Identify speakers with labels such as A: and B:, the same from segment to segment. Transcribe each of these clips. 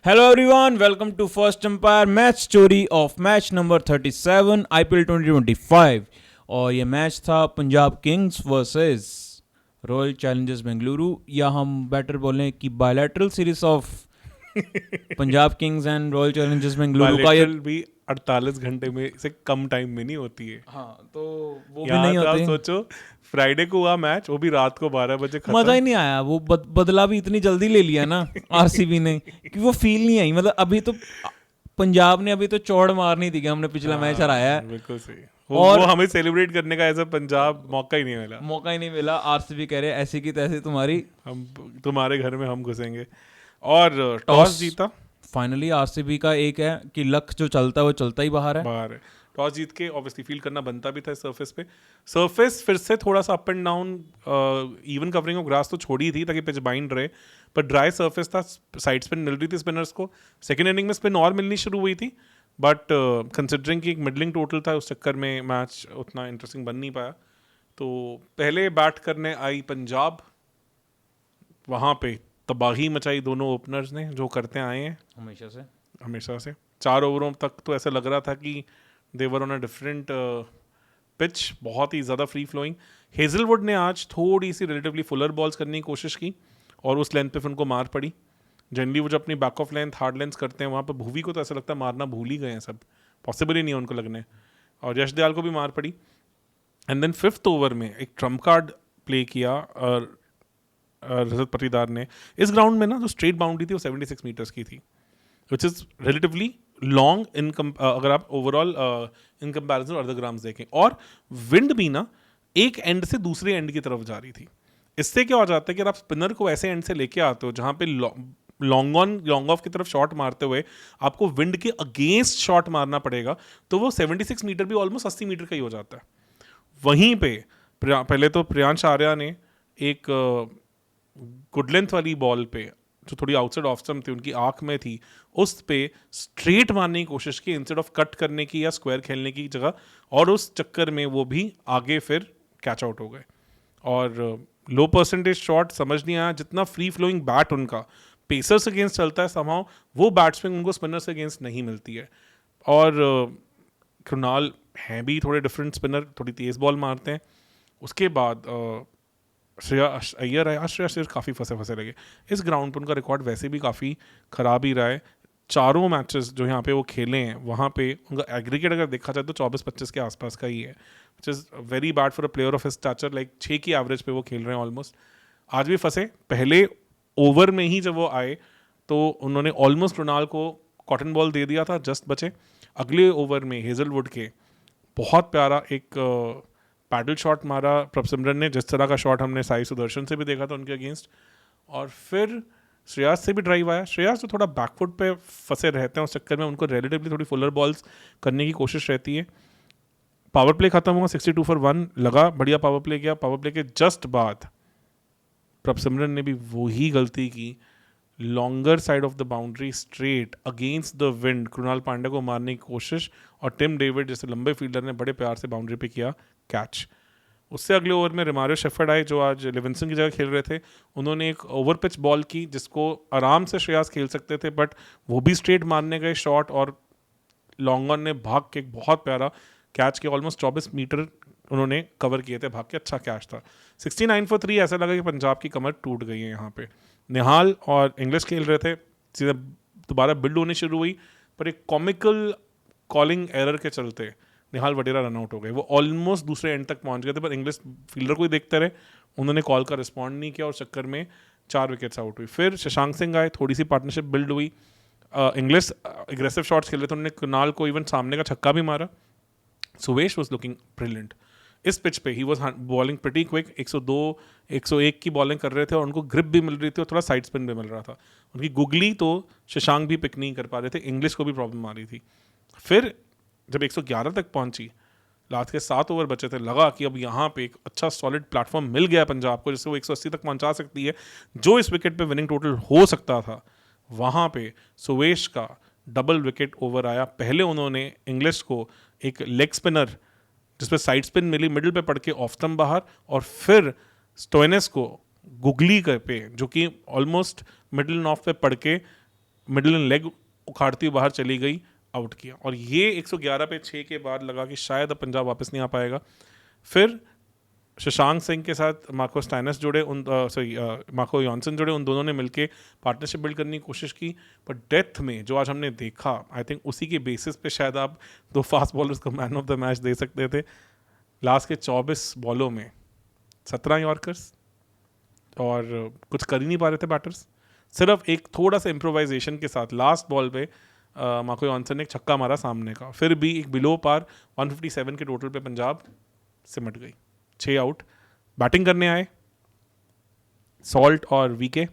A: Hello everyone, welcome to First Empire match story of match number 37 IPL 2025 और ये match था Punjab Kings versus royal Challengers Bengaluru या हम better बोलें कि bilateral series of Punjab Kings and royal Challengers Bengaluru का ये
B: भी 48 घंटे में से कम टाइम में नहीं होती है।
A: हाँ तो वो भी
B: यहाँ
A: नहीं
B: तो आप
A: होते।
B: सोचो फ्राइडे को हुआ मैच, वो भी रात को 12 बजे खत्म।
A: मजा ही नहीं आया, वो बदला भी इतनी जल्दी ले लिया ना आरसीबी ने कि वो फील नहीं आई। मतलब अभी तो पंजाब ने अभी तो चौड़ मारनी थी कि हमने पिछला मैच हराया है,
B: बिल्कुल सही।
A: और
B: वो हमें सेलिब्रेट करने का एज अ पंजाब मौका ही नहीं मिला।
A: मौका ही नहीं मिला। आरसीबी कह रहे ऐसी की तैसी तुम्हारी,
B: हम तुम्हारे घर में हम घुसेंगे। और टॉस जीता
A: फाइनली आरसीबी का एक है कि लक जो चलता है वो चलता ही बाहर है।
B: बाहर है। टॉस जीत के ऑब्वियसली फील करना बनता भी था सरफेस पे। सरफेस फिर से थोड़ा सा up and down, even covering of grass तो छोड़ी थी ताकि पिच बाइंड रहे, पर ड्राई सरफेस था, साइड स्पिन मिल रही थी स्पिनर्स को। सेकेंड इनिंग में स्पिन और मिलनी शुरू हुई थी, बट कंसिडरिंग कि एक मिडलिंग टोटल था उस चक्कर में मैच उतना इंटरेस्टिंग बन नहीं पाया। तो पहले बैट करने आई पंजाब, वहाँ पे तबाही मचाई दोनों ओपनर्स ने, जो करते आए हैं हमेशा से। 4 ओवरों तक तो ऐसा लग रहा था कि देवर ऑन अ डिफरेंट पिच, बहुत ही ज़्यादा फ्री फ्लोइंग। हेजलवुड ने आज थोड़ी सी रिलेटिवली फुलर बॉल्स करने की कोशिश की और उस लेंथ पे फिर उनको मार पड़ी। जनरली वो जो अपनी back of length hard length करते हैं, वहाँ पर भूवी को तो ऐसा लगता है मारना भूल ही गए हैं सब, पॉसिबल ही नहीं है उनको लगने। और यश दयाल को भी मार पड़ी। एंड देन 5th ओवर में एक ट्रम्प कार्ड प्ले किया और रजत पाटीदार ने। इस ग्राउंड में ना जो स्ट्रेट बाउंड्री थी वो 76 मीटर्स की थी, विच इज़ रिलेटिवली लॉन्ग इन अगर आप overall in comparison other grounds देखें। और विंड भी ना एक एंड से दूसरे एंड की तरफ जा रही थी। इससे क्या हो जाता है कि अगर आप स्पिनर को ऐसे एंड से लेके आते हो जहाँ पे लॉन्ग ऑफ की तरफ शॉट मारते हुए आपको विंड के अगेंस्ट शॉट मारना पड़ेगा, तो वो 76 मीटर भी ऑलमोस्ट 80 मीटर का ही हो जाता है। वहीं पे पहले तो प्रियांश आर्या ने एक गुड लेंथ वाली बॉल पे जो थोड़ी आउटसाइड ऑफ स्टंप थी, उनकी आंख में थी, उस पे स्ट्रेट मारने की कोशिश की इंस्टेड ऑफ कट करने की या स्क्वायर खेलने की जगह, और उस चक्कर में वो भी आगे फिर कैच आउट हो गए। और लो परसेंटेज शॉट समझ नहीं आया। जितना फ्री फ्लोइंग बैट उनका पेसर्स अगेंस्ट चलता है, समहाउ वो बैट्समैन उनको स्पिनर्स अगेंस्ट नहीं मिलती है। और कृणाल हैं भी थोड़े डिफरेंट स्पिनर, थोड़ी तेज़ बॉल मारते हैं। उसके बाद श्रेया अय्यर है, श्रेया अय्यर काफ़ी फंसे लगे। इस ग्राउंड पर उनका रिकॉर्ड वैसे भी काफ़ी ख़राब ही रहा है। 4 मैचेस जो यहाँ पे वो खेले हैं, वहाँ पे उनका एग्रीगेट अगर देखा जाए तो 24-25 के आसपास का ही है, which is very bad for a player of his stature. Like 6 की एवरेज पे वो खेल रहे हैं ऑलमोस्ट। आज भी फंसे। पहले ओवर में ही जब वो आए तो उन्होंने ऑलमोस्ट कृणाल को कॉटन बॉल दे दिया था, जस्ट बचे। अगले ओवर में हेजलवुड के बहुत प्यारा एक पैडल शॉट मारा प्रभसिमरन ने, जिस तरह का शॉट हमने साई सुदर्शन से भी देखा था उनके अगेंस्ट। और फिर श्रेयास से भी ड्राइव आया। श्रेयास तो थोड़ा बैकफुट पे फंसे रहते हैं, उस चक्कर में उनको रिलेटिवली थोड़ी फुलर बॉल्स करने की कोशिश रहती है। पावर प्ले खत्म हुआ, 62 for 1 लगा, बढ़िया पावर प्ले किया। पावर प्ले के जस्ट बाद प्रभसिमरन ने भी वही गलती की, longer side of the boundary straight against the wind Krunal Pandya को मारने की कोशिश, और टिम डेविड जैसे लंबे फील्डर ने बड़े प्यार से बाउंड्री पे किया कैच। उससे अगले ओवर में रिमारियो शेफर्ड आए, जो आज लिविंगस्टन की जगह खेल रहे थे। उन्होंने एक ओवर पिच बॉल की जिसको आराम से श्रेयास खेल सकते थे, बट वो भी स्ट्रेट मारने गए शॉट, और लॉन्ग ऑन ने भाग के एक बहुत प्यारा कैच के ऑलमोस्ट 24 मीटर उन्होंने कवर किए थे भाग के। अच्छा कैच था। 69 for 3। ऐसा लगा कि पंजाब की कमर टूट गई है यहाँ पे। निहाल और इंग्लिश खेल रहे थे, सीधा दोबारा बिल्ड होनी शुरू हुई, पर एक कॉमिकल कॉलिंग एरर के चलते निहाल वडेरा रन आउट हो गए। वो ऑलमोस्ट दूसरे एंड तक पहुंच गए थे, पर इंग्लिश फील्डर को ही देखते रहे, उन्होंने कॉल का रिस्पॉन्ड नहीं किया और चक्कर में 4 विकेट्स आउट हुई। फिर शशांक सिंह आए, थोड़ी सी पार्टनरशिप बिल्ड हुई। इंग्लिश एग्रेसिव शॉट्स खेल रहे थे, उन्होंने कुणाल को इवन सामने का छक्का भी मारा। सुवेश वॉज लुकिंग ब्रिलियंट इस पिच पे। He was bowling pretty quick, 102 101 की बॉलिंग कर रहे थे, और उनको ग्रिप भी मिल रही थी और थोड़ा साइड स्पिन भी मिल रहा था। उनकी गुगली तो शशांक भी पिक नहीं कर पा रहे थे, इंग्लिश को भी प्रॉब्लम आ रही थी। फिर जब 111 तक पहुंची, लास्ट के 7 ओवर बचे थे, लगा कि अब यहाँ पे एक अच्छा सॉलिड प्लेटफॉर्म मिल गया पंजाब को, जिससे वो 180 तक पहुंचा सकती है, जो इस विकेट पे विनिंग टोटल हो सकता था। वहाँ पे सुवेश का डबल विकेट ओवर आया। पहले उन्होंने इंग्लिश को एक लेग स्पिनर जिसपे साइड स्पिन मिली, मिडिल पे पड़ के ऑफ स्टंप बाहर, और फिर स्टोइनिस को गुगली पे, जो कि ऑलमोस्ट मिडिल एंड ऑफ पे पड़ के मिडिल एंड लेग उखाड़ती हुई बाहर चली गई, आउट किया। और ये 111 पे 6 के बाद लगा कि शायद अब पंजाब वापस नहीं आ पाएगा। फिर शशांक सिंह के साथ मार्को स्टोइनिस जुड़े, मार्को जॉनसन जुड़े, उन दोनों ने मिलके पार्टनरशिप बिल्ड करने की कोशिश की। पर डेथ में जो आज हमने देखा, आई थिंक उसी के बेसिस पे शायद आप 2 फास्ट बॉलर्स को मैन ऑफ द मैच दे सकते थे। लास्ट के 24 बॉलों में 17 यॉर्कर्स और कुछ कर ही नहीं पा रहे थे बैटर्स। सिर्फ एक थोड़ा सा इम्प्रोवाइजेशन के साथ लास्ट बॉल पे मार्को जॉनसन ने एक छक्का मारा सामने का, फिर भी एक बिलो पार 157 के टोटल पे पंजाब सिमट गई। 6 आउट। बैटिंग करने आए सॉल्ट और वीके।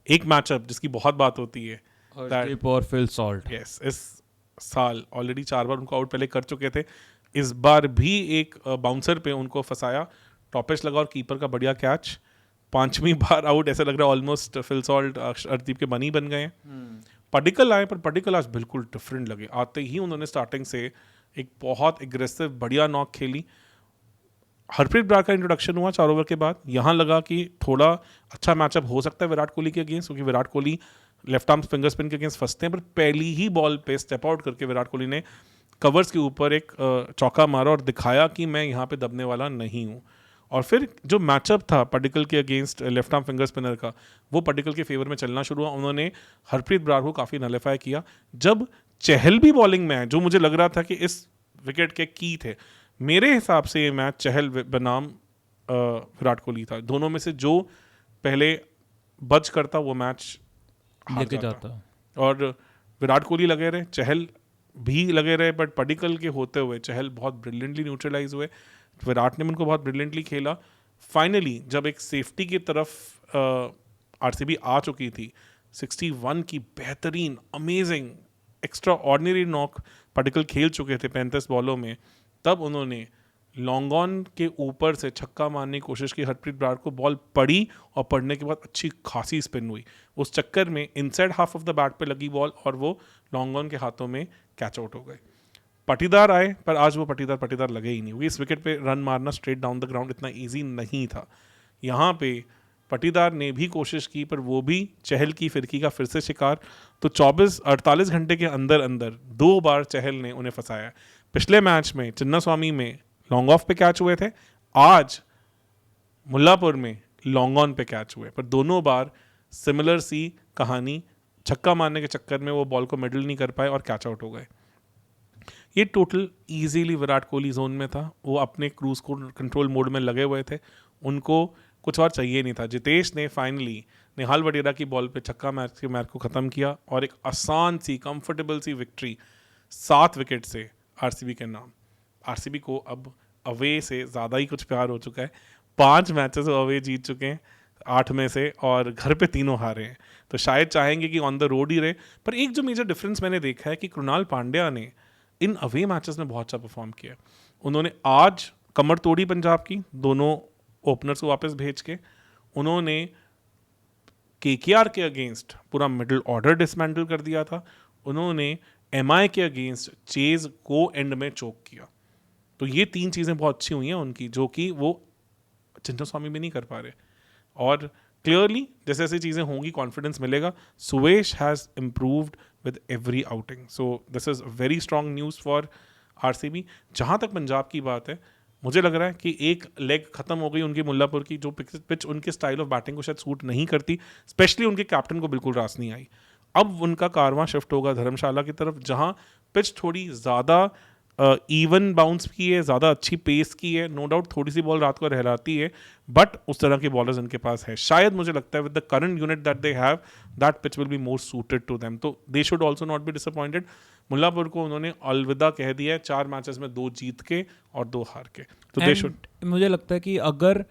B: एक मैचअप जिसकी बहुत बात होती है,
A: हर्षदीप और फिल सॉल्ट।
B: यस, इस साल ऑलरेडी 4 बार उनको आउट पहले कर चुके थे। इस बार भी एक बाउंसर पे उनको फंसाया, टॉपेज लगा और कीपर का बढ़िया कैच। 5वीं बार आउट, ऐसा लग रहा है ऑलमोस्ट फिल सॉल्ट अर्शदीप के बनी बन गए हैं। पडिक्कल आए, पर पडिक्कल आज बिल्कुल डिफरेंट लगे। आते ही उन्होंने स्टार्टिंग से एक बहुत एग्रेसिव बढ़िया नॉक खेली। हरप्रीत ब्रार का इंट्रोडक्शन हुआ 4 ओवर के बाद। यहाँ लगा कि थोड़ा अच्छा मैचअप हो सकता है विराट कोहली के अगेंस्ट, क्योंकि Virat Kohli left arm finger spin के अगेंस्ट फंसते हैं। पर पहली ही बॉल पे स्टेप आउट करके विराट कोहली ने कवर्स के ऊपर एक चौका मारा और दिखाया कि मैं यहाँ पे दबने वाला नहीं हूँ। और फिर जो मैचअप था पडिक्कल के against left arm finger spinner का, वो पडिक्कल के फेवर में चलना शुरू हुआ। उन्होंने हरप्रीत ब्रार को काफ़ी नलीफाई किया। जब चहल भी बॉलिंग में है, जो मुझे लग रहा था कि इस विकेट के की थे, मेरे हिसाब से ये मैच चहल बनाम विराट कोहली था। दोनों में से जो पहले बच करता वो मैच हार जाता। और विराट कोहली लगे रहे, चहल भी लगे रहे, बट पडिक्कल के होते हुए चहल बहुत ब्रिलियंटली न्यूट्रलाइज हुए। विराट ने उनको बहुत ब्रिलियंटली खेला। फाइनली जब एक सेफ्टी की तरफ आरसीबी आ चुकी थी, 61 की बेहतरीन amazing extra ordinary knock Padikkal खेल चुके थे 35 बॉलों में, तब उन्होंने लॉन्ग ऑन के ऊपर से छक्का मारने की कोशिश की। हरप्रीत ब्रार को बॉल पड़ी और पड़ने के बाद अच्छी खासी स्पिन हुई। उस चक्कर में inside half of the bat पे लगी बॉल और वो लॉन्ग ऑन के हाथों में कैच आउट हो गए। पाटीदार आए, पर आज वो पाटीदार लगे ही नहीं, क्योंकि इस विकेट पे रन मारना स्ट्रेट डाउन द ग्राउंड इतना ईजी नहीं था। यहाँ पे पाटीदार ने भी कोशिश की, पर वो भी चहल की फिरकी का फिर से शिकार। तो 48 घंटे के अंदर 2 बार चहल ने उन्हें फंसाया। पिछले मैच में चिन्नास्वामी में लॉन्ग ऑफ पे कैच हुए थे, आज मुल्लापुर में लॉन्ग ऑन पे कैच हुए, पर दोनों बार सिमिलर सी कहानी, छक्का मारने के चक्कर में वो बॉल को मिडल नहीं कर पाए और कैच आउट हो गए। ये total easily Virat Kohli zone में था। वो अपने क्रूज को कंट्रोल मोड में लगे हुए थे, उनको कुछ और चाहिए नहीं था। जितेश ने फाइनली निहाल वडेरा की बॉल पे छक्का मैच के मैच को ख़त्म किया और एक आसान सी कंफर्टेबल सी विक्ट्री 7 विकेट से आरसीबी के नाम। आरसीबी को अब अवे से ज़्यादा ही कुछ प्यार हो चुका है। 5 मैचेस अवे जीत चुके हैं 8 में से, और घर पे 3 हारे हैं। तो शायद चाहेंगे कि ऑन द रोड ही रहे। पर एक जो मेजर डिफरेंस मैंने देखा है कि कृणाल पांड्या ने इन अवे मैचेस में बहुत अच्छा परफॉर्म किया। उन्होंने आज कमर तोड़ी पंजाब की, दोनों ओपनर्स को वापस भेज के। उन्होंने केकेआर के अगेंस्ट पूरा मिडिल ऑर्डर डिसमेंटल कर दिया था। उन्होंने एमआई के अगेंस्ट चेज को एंड में चोक किया। तो ये 3 चीज़ें बहुत अच्छी हुई हैं उनकी, जो कि वो चिन्नास्वामी में नहीं कर पा रहे। और क्लियरली जैसे जैसे चीज़ें होंगी कॉन्फिडेंस मिलेगा। Suvesh has improved with every outing, so this is very strong news for RCB. जहाँ तक पंजाब की बात है, मुझे लग रहा है कि एक लेग खत्म हो गई उनकी मुल्लापुर की, जो पिच उनके स्टाइल ऑफ बैटिंग को शायद सूट नहीं करती, स्पेशली उनके कैप्टन को बिल्कुल रास नहीं आई। अब उनका कारवां शिफ्ट होगा धर्मशाला की तरफ, जहाँ पिच थोड़ी ज़्यादा इवन बाउंस की है, ज़्यादा अच्छी पेस की है। नो डाउट थोड़ी सी बॉल रात को रहलाती है, बट उस तरह के बॉलर्स उनके पास है। शायद मुझे लगता है with the current unit that they have, that pitch will be more suited to them. तो they should also not be disappointed. Mullapur को उन्होंने अलविदा कह दिया है 4 मैचेस में 2 जीत के और 2 हार के। तो दे शुड,
A: मुझे लगता है कि अगर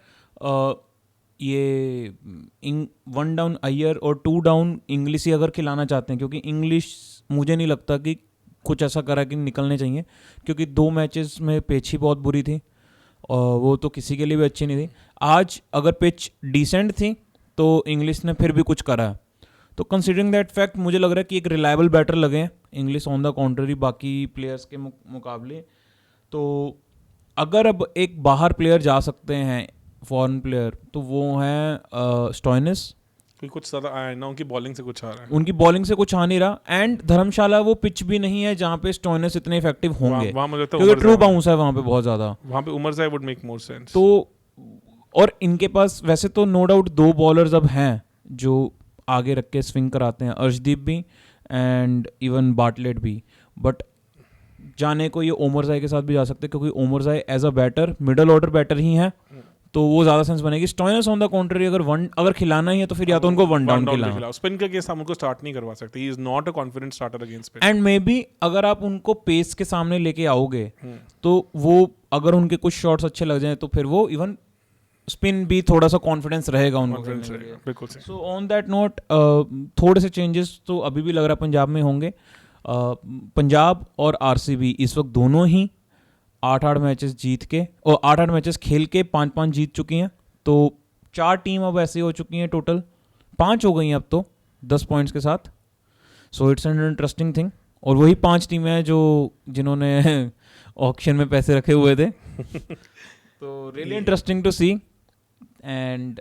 A: ये 1 डाउन अय्यर और 2 डाउन इंग्लिश ही अगर खिलाना चाहते हैं, क्योंकि इंग्लिश मुझे नहीं लगता कि कुछ ऐसा करा कि निकलने चाहिए, क्योंकि 2 मैचेस में पिच ही बहुत बुरी थी और वो तो किसी के लिए भी अच्छी नहीं थी। आज अगर पिच डिसेंट थी तो इंग्लिश ने फिर भी कुछ करा। तो कंसिडरिंग दैट फैक्ट मुझे लग रहा है कि एक रिलायबल बैटर लगे हैं इंग्लिश ऑन द कॉन्ट्ररी बाकी प्लेयर्स के मुकाबले। तो अगर अब एक बाहर प्लेयर जा सकते हैं फॉरेन प्लेयर, तो वो हैं स्टोइनिस।
B: क्योंकि कुछ ज़्यादा आया ना, उनकी बॉलिंग से कुछ आ रहा है।
A: उनकी बॉलिंग से कुछ आ नहीं रहा, एंड धर्मशाला वो पिच भी नहीं है जहाँ पे स्टोइनिस इतने इफेक्टिव होंगे,
B: वहाँ मुझे लगता है
A: क्योंकि ट्रू
B: उमरजाई-
A: बाउंस है वहाँ पे बहुत ज़्यादा।
B: वहाँ पे Omarzai would make more sense.
A: तो और इनके पास वैसे तो नो डाउट 2 बॉलर्स अब हैं जो आगे रख के स्विंग कराते हैं, अर्शदीप भी एंड इवन बाटलेट भी, बट जाने को ये ओमरजाई के साथ भी जा सकते हैं, क्योंकि Omarzai as a batter middle order batter ही है, तो वो ज़्यादा सेंस बनेगी। स्टोइनिस ऑन द कॉन्ट्री अगर खिलाना ही है तो फिर या तो उनको वन डाउन खिलाना,
B: स्पिन का केस हम उनको स्टार्ट नहीं करवा सकते। He is not a confident starter against spin.
A: And may be अगर आप उनको पेस के सामने लेके आओगे तो वो अगर उनके कुछ शॉट्स अच्छे लग जाएं तो फिर वो इवन स्पिन भी थोड़ा सा कॉन्फिडेंस रहेगा उनको खेलने के लिए।
B: बिल्कुल सही।
A: सो ऑन दैट नोट थोड़े से चेंजेस तो अभी भी लग रहा है पंजाब में होंगे। पंजाब और आरसीबी इस वक्त दोनों ही 8-8 मैचेस जीत के और 8-8 मैचेस खेल के 5-5 जीत चुकी हैं, तो 4 टीम अब ऐसी हो चुकी हैं, टोटल 5 हो गई हैं अब तो 10 पॉइंट्स के साथ। So it's an interesting thing, और वही 5 टीमें हैं जो जिन्होंने ऑक्शन में पैसे रखे हुए थे। तो really interesting to see, and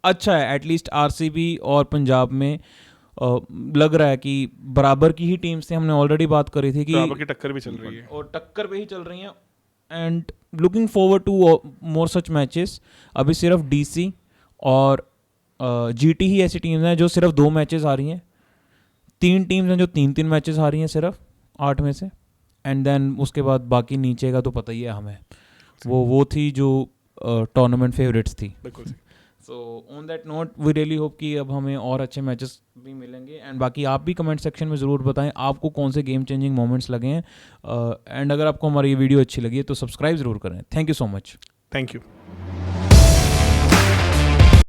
A: अच्छा है एटलीस्ट आरसीबी और पंजाब में लग रहा है कि बराबर की ही टीम से हमने ऑलरेडी बात करी थी कि
B: बराबर की टक्कर भी चल रही है
A: और टक्कर पे ही चल रही हैं, and looking forward to more such matches. अभी सिर्फ डीसी और जीटी ही ऐसी टीम्स हैं जो सिर्फ 2 मैचेस आ रही हैं, 3 टीम्स हैं जो 3-3 मैचेस आ रही हैं सिर्फ 8 में से, एंड देन उसके बाद बाकी नीचे का तो पता ही है हमें, वो थी जो टूर्नामेंट फेवरेट्स थी।
B: बिल्कुल सही।
A: So on that note we really hope कि अब हमें और अच्छे मैचेस भी मिलेंगे, एंड बाकी आप भी कमेंट सेक्शन में ज़रूर बताएं आपको कौन से गेम चेंजिंग मोमेंट्स लगे हैं, एंड अगर आपको हमारी ये वीडियो अच्छी लगी है तो सब्सक्राइब ज़रूर करें। Thank you so much.
B: Thank you.